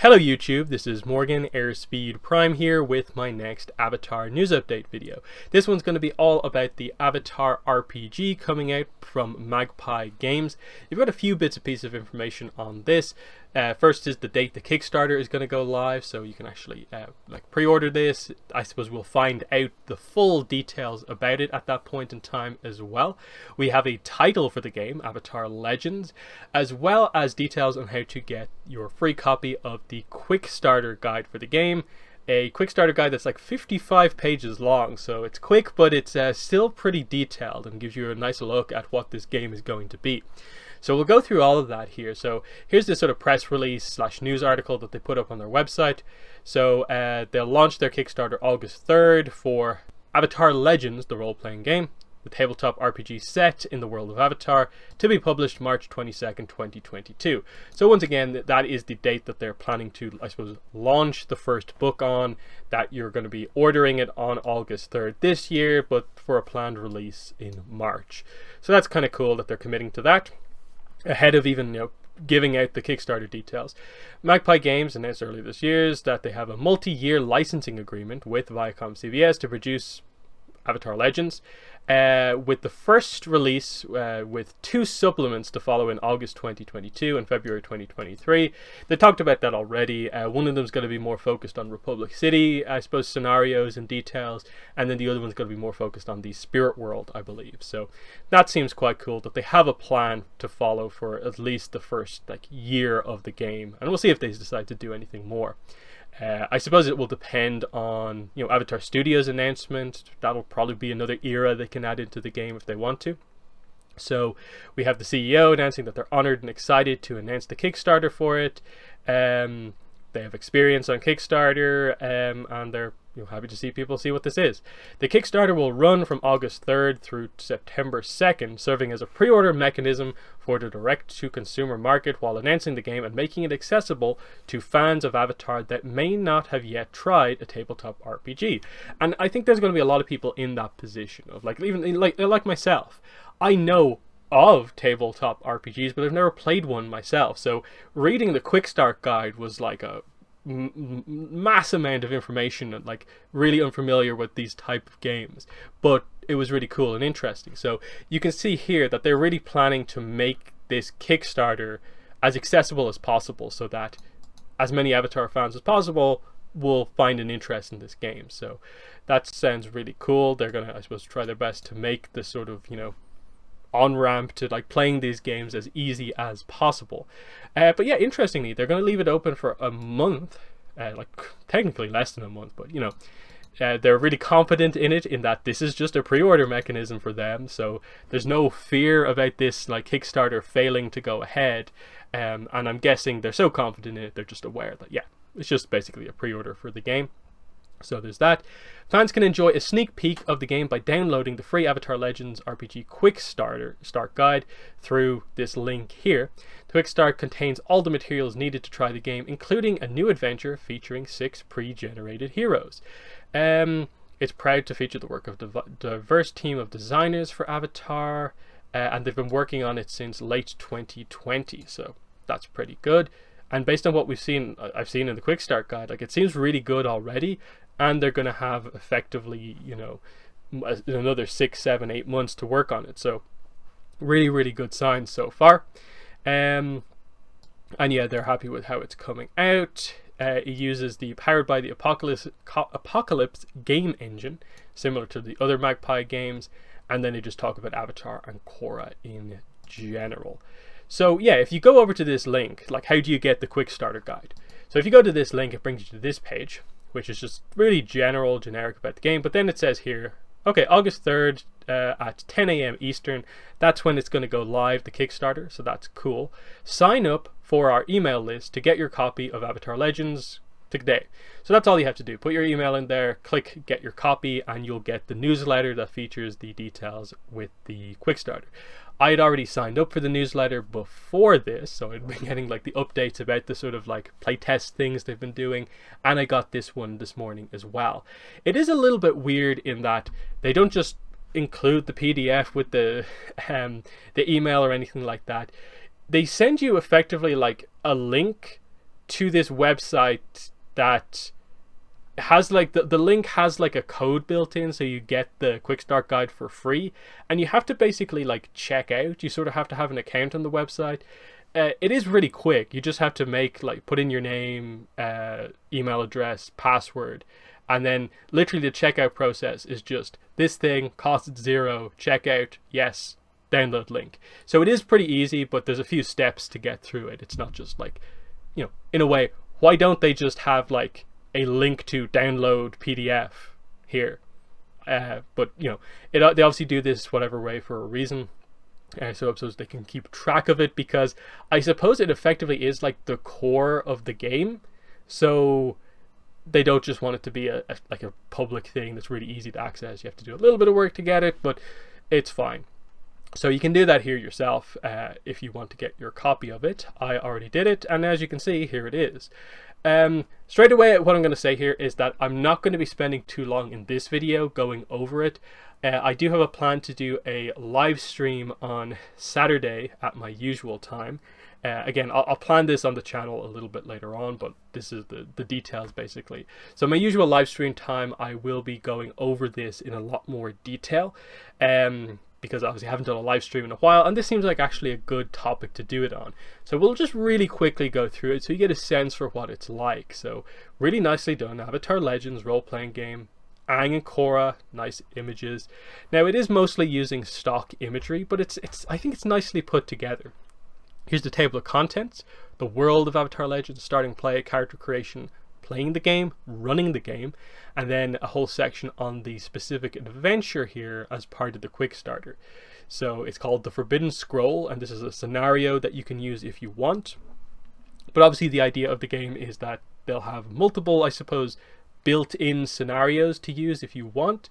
Hello YouTube, this is Morgan Airspeed Prime here with my next Avatar news update video. This one's going to be all about the Avatar RPG coming out from Magpie Games. You've got a few bits and pieces of information on this. First is the date the Kickstarter is going to go live, so you can actually pre-order this. I suppose we'll find out the full details about it at that point in time as well. We have a title for the game, Avatar Legends, as well as details on how to get your free copy of the Quickstarter guide for the game. A Quickstarter guide that's like 55 pages long, so it's quick, but it's still pretty detailed and gives you a nice look at what this game is going to be. So we'll go through all of that here. So here's this sort of press release / news article that they put up on their website. So they'll launch their Kickstarter August 3rd for Avatar Legends, the role-playing game, the tabletop RPG set in the world of Avatar, to be published March 22nd, 2022. So once again, that is the date that they're planning to, I suppose, launch the first book on, that you're going to be ordering it on August 3rd this year, but for a planned release in March. So that's kind of cool that they're committing to that ahead of even giving out the Kickstarter details. Magpie Games announced earlier this year that they have a multi-year licensing agreement with Viacom CBS to produce Avatar Legends, with the first release with 2 supplements to follow in August 2022 and February 2023. They talked about that already. One of them is going to be more focused on Republic City, I suppose, scenarios and details, and then the other one's going to be more focused on the spirit world, I believe. So that seems quite cool that they have a plan to follow for at least the first year of the game, and we'll see if they decide to do anything more. I suppose it will depend on Avatar Studios' announcement. That'll probably be another era they can add into the game if they want to. So we have the CEO announcing that they're honored and excited to announce the Kickstarter for it. They have experience on Kickstarter, and they're happy to see people see what this is. The Kickstarter will run from August 3rd through September 2nd, serving as a pre-order mechanism for the direct-to-consumer market while announcing the game and making it accessible to fans of Avatar that may not have yet tried a tabletop RPG. And I think there's going to be a lot of people in that position of even like myself. I know of tabletop RPGs, but I've never played one myself. So reading the Quick Start guide was like a mass amount of information and really unfamiliar with these type of games, but it was really cool and interesting. So you can see here that they're really planning to make this Kickstarter as accessible as possible so that as many Avatar fans as possible will find an interest in this game. So that sounds really cool. They're gonna, I suppose, try their best to make this sort of on-ramp to playing these games as easy as possible. But yeah, interestingly, they're going to leave it open for a month, technically less than a month, but they're really confident in it, in that this is just a pre-order mechanism for them, so there's no fear about this Kickstarter failing to go ahead, and I'm guessing they're so confident in it, they're just aware that it's just basically a pre-order for the game. So there's that. Fans can enjoy a sneak peek of the game by downloading the free Avatar Legends RPG Quickstarter Start Guide through this link here. The Quick Start contains all the materials needed to try the game, including a new adventure featuring 6 pre-generated heroes. It's proud to feature the work of a diverse team of designers for Avatar, and they've been working on it since late 2020, so that's pretty good. And based on what I've seen in the Quick Start guide, it seems really good already, and they're going to have effectively, another 6, 7, 8 months to work on it. So really, really good signs so far. And yeah, they're happy with how it's coming out. It uses the Powered by the Apocalypse game engine, similar to the other Magpie games, and then they just talk about Avatar and Korra in general. So yeah, if you go over to this link, how do you get the Quick Starter guide? So if you go to this link, it brings you to this page, which is just really generic about the game. But then it says here, okay, August 3rd at 10 a.m. Eastern, that's when it's going to go live, the Kickstarter, so that's cool. Sign up for our email list to get your copy of Avatar Legends today. So that's all you have to do. Put your email in there, click get your copy, and you'll get the newsletter that features the details with the Quickstarter. I had already signed up for the newsletter before this, so I'd been getting the updates about the sort of playtest things they've been doing, and I got this one this morning as well. It is a little bit weird in that they don't just include the PDF with the email or anything like that. They send you effectively a link to this website that has like the link has like a code built in, so you get the Quickstart guide for free, and you have to basically like check out. You sort of have to have an account on the website. It is really quick. You just have to put in your name, email address, password, and then literally the checkout process is just this thing costs 0, checkout, yes, download link. So it is pretty easy, but there's a few steps to get through it. It's not just like, in a way, why don't they just have like a link to download PDF here? But they obviously do this whatever way for a reason. So I suppose they can keep track of it, because I suppose it effectively is like the core of the game. So they don't just want it to be a public thing that's really easy to access. You have to do a little bit of work to get it, but it's fine. So you can do that here yourself if you want to get your copy of it. I already did it, and as you can see, here it is. Straight away, what I'm going to say here is that I'm not going to be spending too long in this video going over it. I do have a plan to do a live stream on Saturday at my usual time. Again, I'll plan this on the channel a little bit later on, but this is the details basically. So my usual live stream time, I will be going over this in a lot more detail, because obviously I haven't done a live stream in a while, and this seems like actually a good topic to do it on. So we'll just really quickly go through it so you get a sense for what it's like. So really nicely done, Avatar Legends role-playing game. Aang and Korra, nice images. Now it is mostly using stock imagery, but I think it's nicely put together. Here's the table of contents: the world of Avatar Legends, starting play, character creation, playing the game, running the game, and then a whole section on the specific adventure here as part of the Quickstarter. So it's called the Forbidden Scroll, and this is a scenario that you can use if you want. But obviously the idea of the game is that they'll have multiple, I suppose, built-in scenarios to use if you want,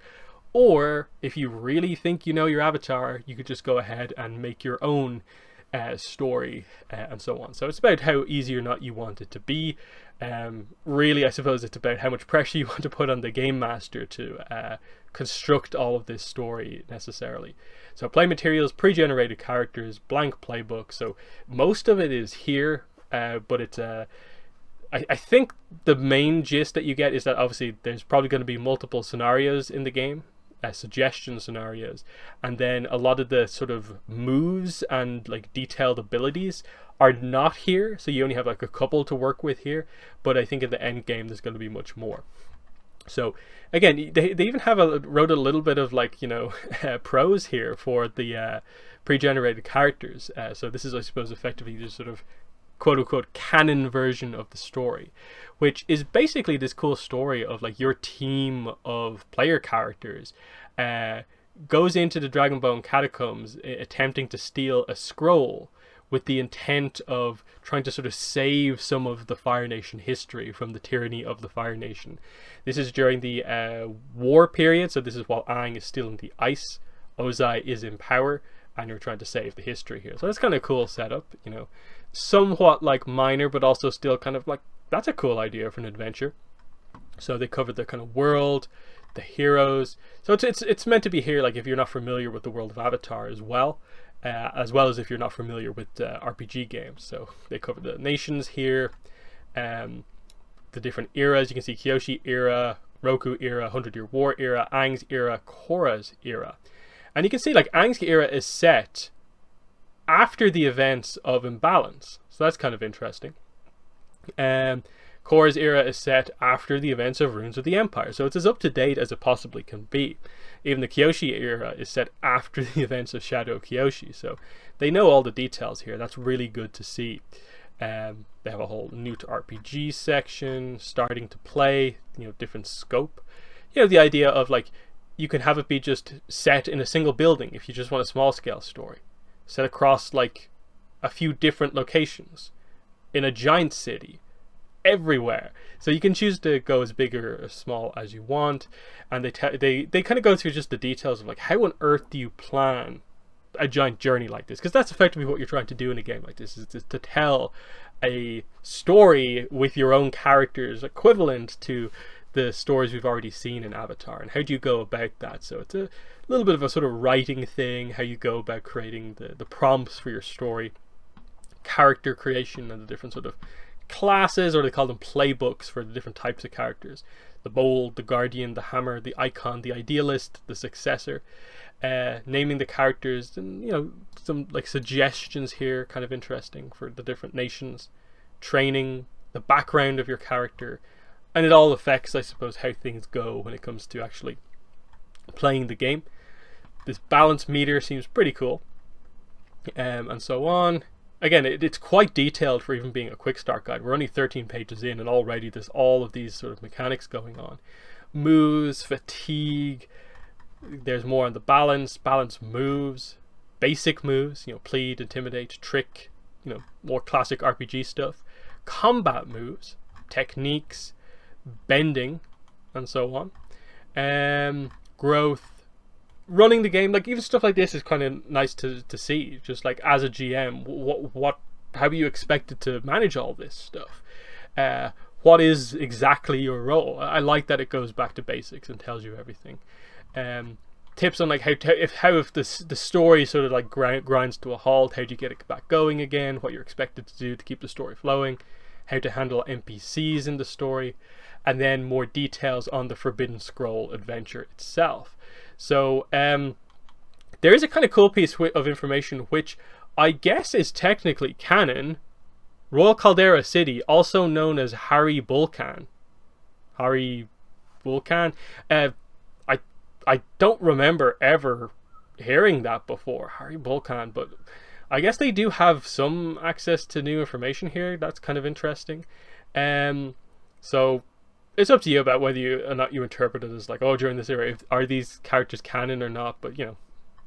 or if you really think you know your avatar, you could just go ahead and make your own story and so on. So it's about how easy or not you want it to be. Really, I suppose it's about how much pressure you want to put on the game master to construct all of this story necessarily. So play materials, pre-generated characters, blank playbook. So most of it is here, but it's I think the main gist that you get is that obviously there's probably going to be multiple scenarios in the game, suggestion scenarios, and then a lot of the sort of moves and like detailed abilities are not here, so you only have like a couple to work with here, but I think in the end game there's going to be much more. So again, they even have wrote a little bit of like prose here for the pre-generated characters. So this is, I suppose, effectively just sort of quote-unquote canon version of the story, which is basically this cool story of like your team of player characters goes into the Dragonbone catacombs attempting to steal a scroll with the intent of trying to sort of save some of the Fire Nation history from the tyranny of the Fire Nation. This is during the war period, so this is while Aang is still in the ice, Ozai is in power, and you're trying to save the history here. So that's kind of a cool setup, somewhat like minor, but also still kind of like, that's a cool idea for an adventure. So they covered the kind of world, the heroes. So it's meant to be here, like if you're not familiar with the world of Avatar as well as if you're not familiar with RPG games. So they cover the nations here, the different eras. You can see Kyoshi era, Roku era, 100-Year War era, Aang's era, Korra's era. And you can see like Aang's era is set after the events of Imbalance, so that's kind of interesting. Korra's era is set after the events of Runes of the Empire, so it's as up to date as it possibly can be. Even the Kyoshi era is set after the events of Shadow Kyoshi, so they know all the details here. That's really good to see. They have a whole new to RPG section, starting to play, different scope. The idea of like, you can have it be just set in a single building if you just want a small scale story, set across like a few different locations in a giant city, everywhere. So you can choose to go as big or as small as you want, and they kind of go through just the details of like, how on earth do you plan a giant journey like this? Because that's effectively what you're trying to do in a game like this, is to tell a story with your own characters equivalent to the stories we've already seen in Avatar. And how do you go about that? So it's a little bit of a sort of writing thing, how you go about creating the prompts for your story, character creation, and the different sort of classes, or they call them playbooks for the different types of characters: the bold, the guardian, the hammer, the icon, the idealist, the successor. Naming the characters, and some like suggestions here, kind of interesting for the different nations. Training, the background of your character, and it all affects, I suppose, how things go when it comes to actually playing the game. This balance meter seems pretty cool, and so on. Again, it's quite detailed for even being a quick start guide. We're only 13 pages in, and already there's all of these sort of mechanics going on. Moves, fatigue. There's more on the balance moves, basic moves, plead, intimidate, trick, more classic RPG stuff. Combat moves, techniques, bending, and so on. Growth, running the game, like even stuff like this is kind of nice to see. Just like as a GM, how are you expected to manage all this stuff? What is exactly your role? I like that it goes back to basics and tells you everything. Tips on like how if the story sort of like grinds to a halt, how do you get it back going again, what you're expected to do to keep the story flowing, how to handle NPCs in the story, and then more details on the Forbidden Scroll adventure itself. So there is a kind of cool piece of information which I guess is technically canon. Royal Caldera City, also known as Harry Vulcan. I don't remember ever hearing that before, Harry Vulcan, but I guess they do have some access to new information here. That's kind of interesting. So it's up to you about whether or not you interpret it as like, oh, during this era, are these characters canon or not? But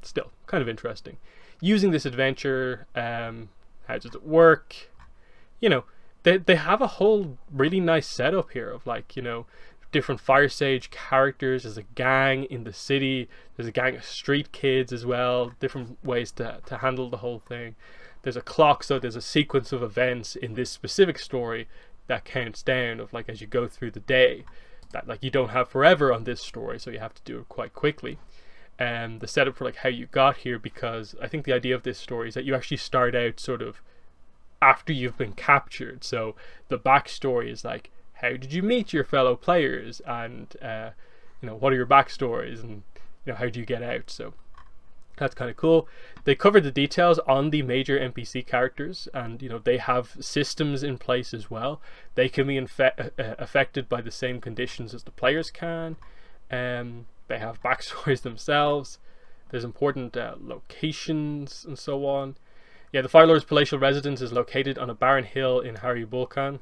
still kind of interesting. Using this adventure, how does it work? They have a whole really nice setup here of like, different Fire Sage characters. There's a gang in the city. There's a gang of street kids as well. Different ways to handle the whole thing. There's a clock, so there's a sequence of events in this specific story that counts down of like as you go through the day. That like you don't have forever on this story, so you have to do it quite quickly. And the setup for like how you got here, because I think the idea of this story is that you actually start out sort of after you've been captured. So the backstory is like, how did you meet your fellow players, and what are your backstories, and how do you get out? So that's kind of cool. They cover the details on the major NPC characters, and they have systems in place as well. They can be affected by the same conditions as the players can. They have backstories themselves. There's important locations and so on. Yeah, the Fire Lord's palatial residence is located on a barren hill in Harry Vulcan.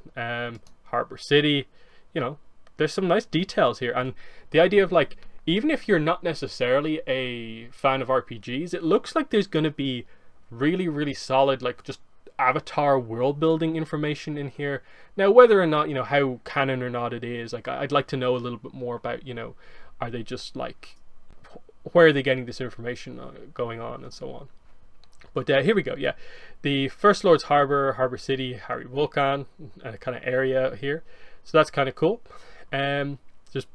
Harbor City, there's some nice details here, and the idea of like, even if you're not necessarily a fan of RPGs, it looks like there's going to be really, really solid like just Avatar world building information in here. Now, whether or not how canon or not it is, like I'd like to know a little bit more about are they just like, where are they getting this information going on and so on. But here we go. Yeah, the First Lord's Harbor City, Harry Vulcan kind of area here. So that's kind of cool. Just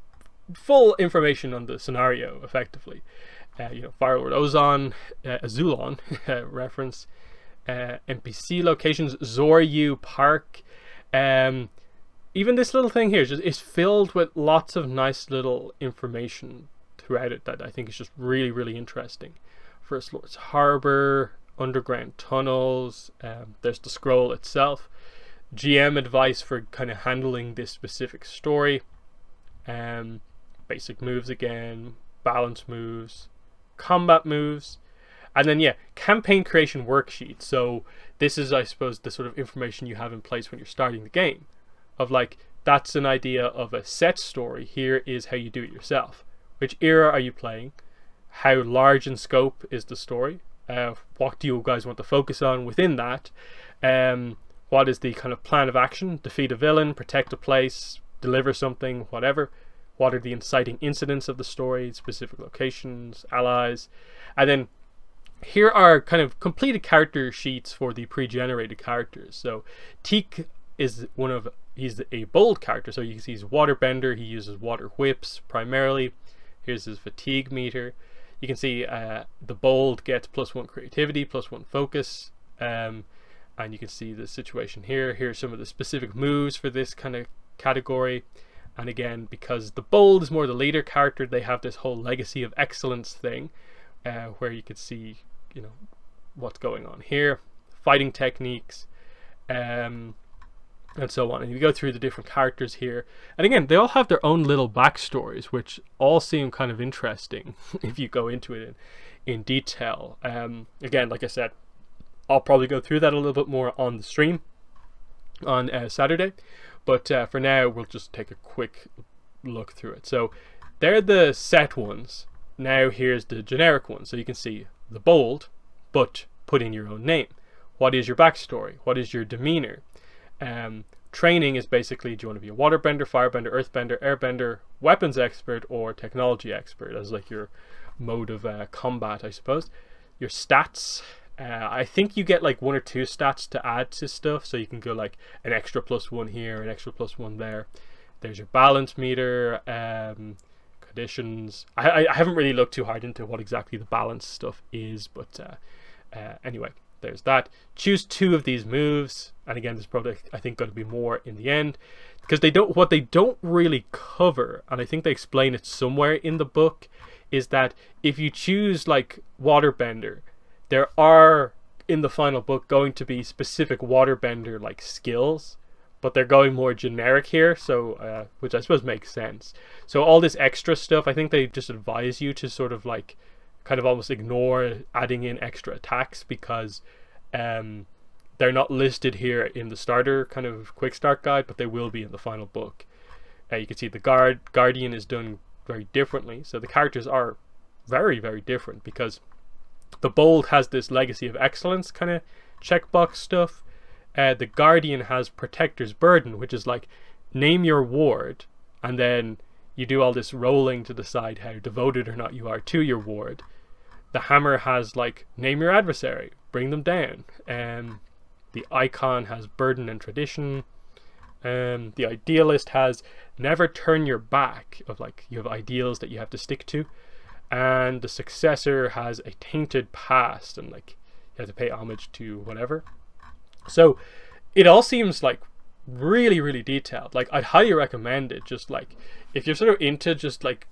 full information on the scenario, effectively. Fire Lord Ozon, Azulon reference. NPC locations, Zoryu Park. Even this little thing here is filled with lots of nice little information throughout it that I think is just really, really interesting. First Lord's Harbor, underground tunnels, there's the scroll itself, GM advice for kind of handling this specific story, basic moves again, balance moves, combat moves, and then campaign creation worksheet. So this is, I suppose, the sort of information you have in place when you're starting the game, of like, that's an idea of a set story. Here is how you do it yourself. Which era are you playing? How large in scope is the story? What do you guys want to focus on within that? What is the kind of plan of action? Defeat a villain, protect a place, deliver something, whatever. What are the inciting incidents of the story? Specific locations, allies. And then here are kind of completed character sheets for the pre-generated characters. So Teak is he's a bold character. So you can see he's a waterbender. He uses water whips primarily. Here's his fatigue meter. You can see the bold gets +1 creativity, +1 focus, and and you can see the situation here. Here's some of the specific moves for this kind of category. And again, because the bold is more the leader character, they have this whole legacy of excellence thing, where you could see, you know, what's going on here, fighting techniques, and so on. And you go through the different characters here, and again, they all have their own little backstories, which all seem kind of interesting if you go into it in detail. Again, like I said, I'll probably go through that a little bit more on the stream on Saturday, but for now we'll just take a quick look through it. So they're the set ones. Now here's the generic ones. So you can see the bold, but put in your own name. What is your backstory? What is your demeanor? Training is basically, do you want to be a waterbender, firebender, earthbender, airbender, weapons expert, or technology expert as like your mode of combat, I suppose. Your stats, I think you get like 1 or 2 stats to add to stuff, so you can go like an extra +1 here, an extra +1 there. There's your balance meter, conditions. I haven't really looked too hard into what exactly the balance stuff is, but anyway, there's that. Choose 2 of these moves, and again, there's probably, I think, going to be more in the end, because what they don't really cover, and I think they explain it somewhere in the book, is that if you choose like waterbender, there are in the final book going to be specific waterbender like skills, but they're going more generic here, so which I suppose makes sense. So all this extra stuff, I think they just advise you to sort of like kind of almost ignore adding in extra attacks, because they're not listed here in the starter kind of quick start guide, but they will be in the final book. You can see the guardian is done very differently, so the characters are very, very different, because the bold has this legacy of excellence kind of checkbox stuff. The guardian has protector's burden, which is like name your ward, and then you do all this rolling to decide how devoted or not you are to your ward. The hammer has like name your adversary, bring them down. The icon has burden and tradition. The idealist has never turn your back, of like you have ideals that you have to stick to. And the successor has a tainted past, and like you have to pay homage to whatever. So it all seems like really, really detailed. Like, I'd highly recommend it. Just like if you're sort of into just like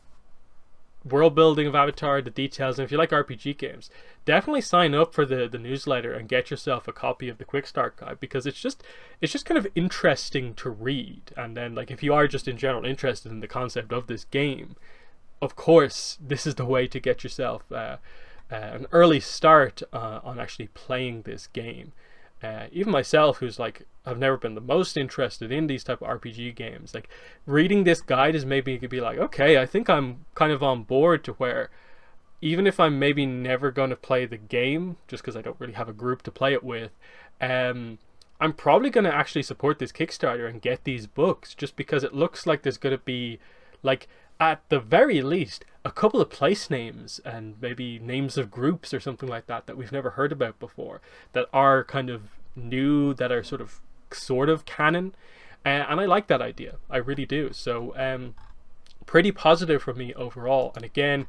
world building of Avatar, the details, and if you like RPG games, definitely sign up for the newsletter and get yourself a copy of the Quick Start guide, because it's just kind of interesting to read. And then like if you are just in general interested in the concept of this game, of course this is the way to get yourself an early start on actually playing this game. Even myself, who's like, I've never been the most interested in these type of RPG games, like reading this guide is maybe you could be like, okay, I think I'm kind of on board to where even if I'm maybe never going to play the game just because I don't really have a group to play it with, I'm probably going to actually support this Kickstarter and get these books, just because it looks like there's going to be like, at the very least, a couple of place names and maybe names of groups or something like that we've never heard about before, that are kind of new, that are sort of canon, and I like that idea. I really do. So pretty positive for me overall. And again,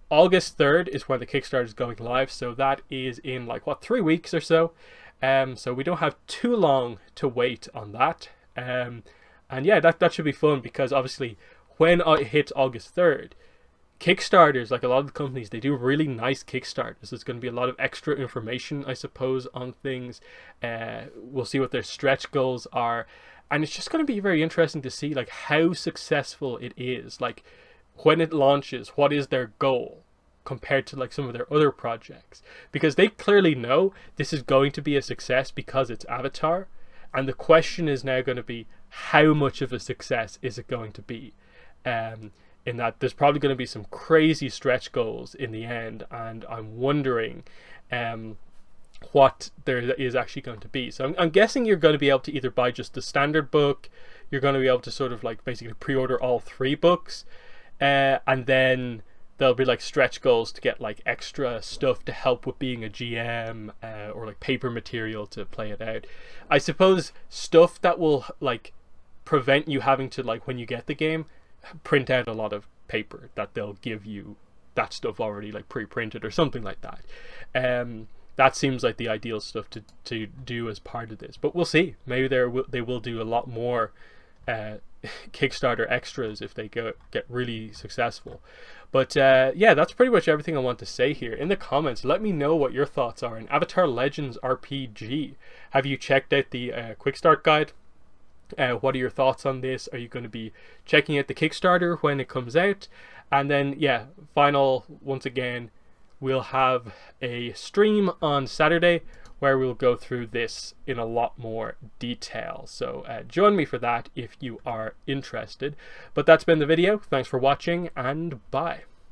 August 3rd is when the Kickstarter is going live, so that is in like 3 weeks or so. So we don't have too long to wait on that. And yeah, that should be fun, because obviously when it hits August 3rd, Kickstarters, like a lot of the companies, they do really nice Kickstarters. There's going to be a lot of extra information, I suppose, on things. We'll see what their stretch goals are. And it's just going to be very interesting to see like how successful it is. Like when it launches, what is their goal compared to like some of their other projects? Because they clearly know this is going to be a success because it's Avatar. And the question is now going to be, how much of a success is it going to be? In that there's probably going to be some crazy stretch goals in the end, and I'm wondering what there is actually going to be. So I'm guessing you're going to be able to either buy just the standard book, you're going to be able to sort of like basically pre-order all 3 books, and then there'll be like stretch goals to get like extra stuff to help with being a GM, or like paper material to play it out. I suppose stuff that will like prevent you having to, like when you get the game, print out a lot of paper, that they'll give you that stuff already like pre-printed or something like that. that seems like the ideal stuff to do as part of this. But we'll see. Maybe they will do a lot more Kickstarter extras if they get really successful. But yeah, that's pretty much everything I want to say here. In the comments, let me know what your thoughts are on Avatar Legends RPG. Have you checked out the Quickstart guide? What are your thoughts on this? Are you going to be checking out the Kickstarter when it comes out? And then, yeah, once again, we'll have a stream on Saturday where we'll go through this in a lot more detail. So join me for that if you are interested. But that's been the video. Thanks for watching, and bye.